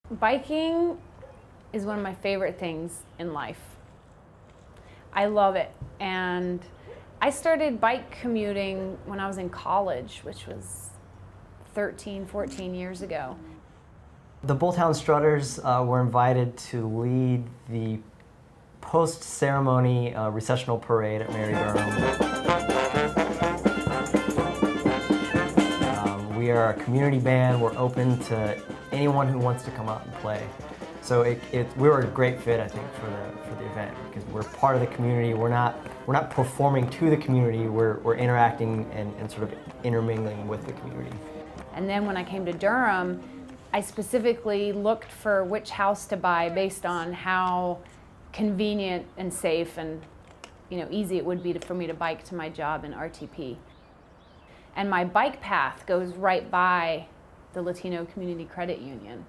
Biking is one of my favorite things in life. I love it, and I started bike commuting when I was in college, which was 13, 14 years ago. The Bulltown Strutters were invited to lead the post-ceremony recessional parade at Mary Durham. We are a community band. We're open to anyone who wants to come out and play. So we were a great fit, I think, for the event, because we're part of the community. We're not performing to the community. We're interacting and sort of intermingling with the community. And then when I came to Durham, I specifically looked for which house to buy based on how convenient and safe and easy it would be for me to bike to my job in RTP. And my bike path goes right by the Latino Community Credit Union.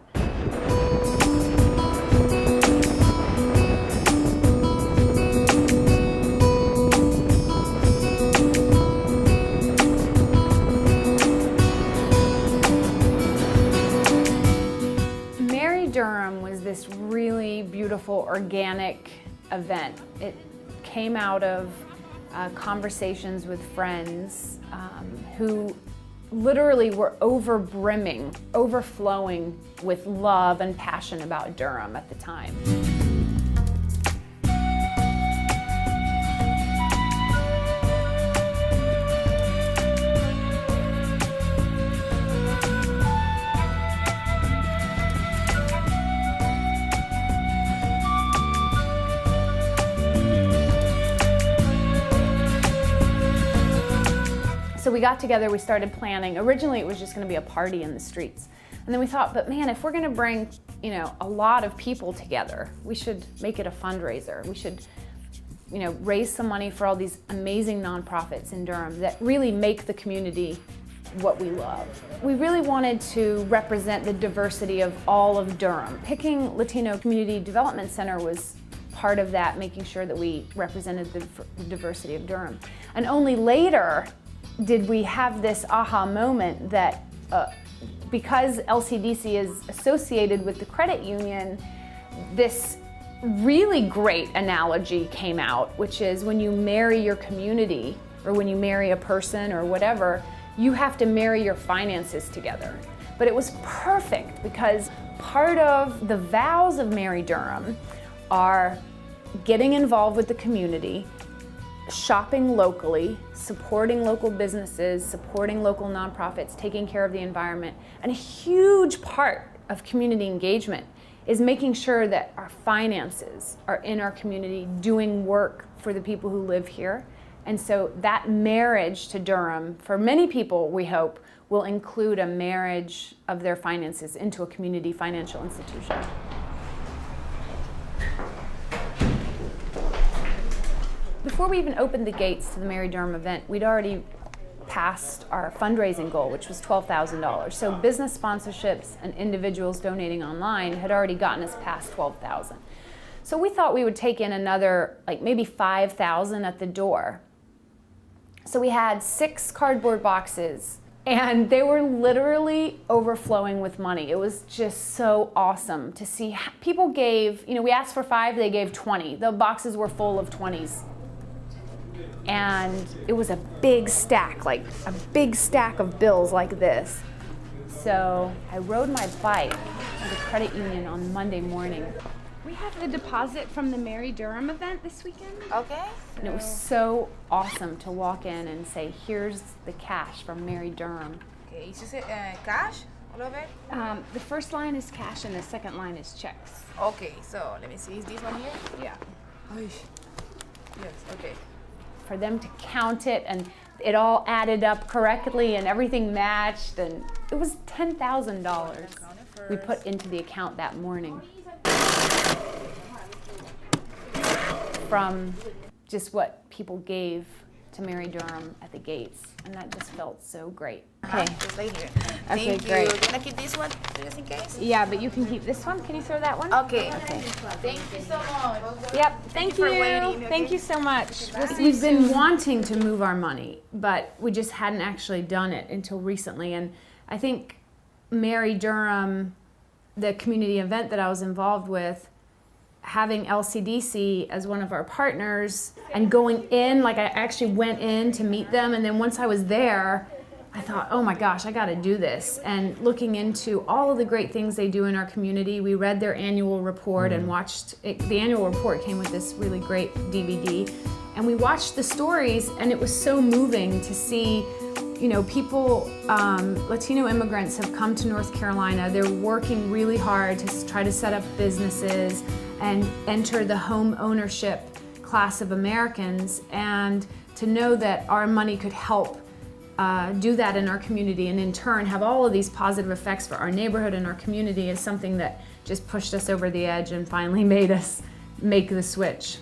Mary Durham was this really beautiful, organic event. It came out of conversations with friends who literally were overflowing with love and passion about Durham at the time. So we got together, we started planning. Originally it was just going to be a party in the streets. And then we thought, but man, if we're going to bring, a lot of people together, we should make it a fundraiser. We should, raise some money for all these amazing nonprofits in Durham that really make the community what we love. We really wanted to represent the diversity of all of Durham. Picking Latino Community Development Center was part of that, making sure that we represented the diversity of Durham. And only later did we have this aha moment that because LCDC is associated with the credit union, this really great analogy came out, which is when you marry your community or when you marry a person or whatever, you have to marry your finances together. But it was perfect because part of the vows of Mary Durham are getting involved with the community, shopping locally, supporting local businesses, supporting local nonprofits, taking care of the environment. And a huge part of community engagement is making sure that our finances are in our community, doing work for the people who live here. And so that marriage to Durham, for many people, we hope, will include a marriage of their finances into a community financial institution. Before we even opened the gates to the Mary Durham event, we'd already passed our fundraising goal, which was $12,000. So business sponsorships and individuals donating online had already gotten us past $12,000. So we thought we would take in another, maybe $5,000 at the door. So we had 6 cardboard boxes, and they were literally overflowing with money. It was just so awesome to see. People gave, we asked for 5, they gave 20. The boxes were full of 20s. And it was a big stack, of bills like this. So I rode my bike to the credit union on Monday morning. We have the deposit from the Mary Durham event this weekend. Okay. And it was so awesome to walk in and say, here's the cash from Mary Durham. Okay, is it cash, all of it? The first line is cash and the second line is checks. Okay, so let me see, is this one here? Yeah. Yes, okay. For them to count it and it all added up correctly and everything matched, and it was $10,000 we put into the account that morning from just what people gave to Mary Durham at the gates, and that just felt so great. Okay. Just right here. Okay, Thank great. you. Can I keep this one just in case? Yeah, but you can keep this one. Can you throw that one? Okay. Thank you so much. Yep, thank you. for waiting. Thank you so much. We've been wanting to move our money, but we just hadn't actually done it until recently. And I think Mary Durham the community event that I was involved with, having LCDC as one of our partners and going in, like I actually went in to meet them, and then once I was there, I thought, oh my gosh, I gotta do this. And looking into all of the great things they do in our community, we read their annual report and watched it. The annual report came with this really great DVD, and we watched the stories, and it was so moving to see, you know, people, Latino immigrants have come to North Carolina. They're working really hard to try to set up businesses and enter the home ownership class of Americans, and to know that our money could help do that in our community, and in turn have all of these positive effects for our neighborhood and our community, is something that just pushed us over the edge and finally made us make the switch.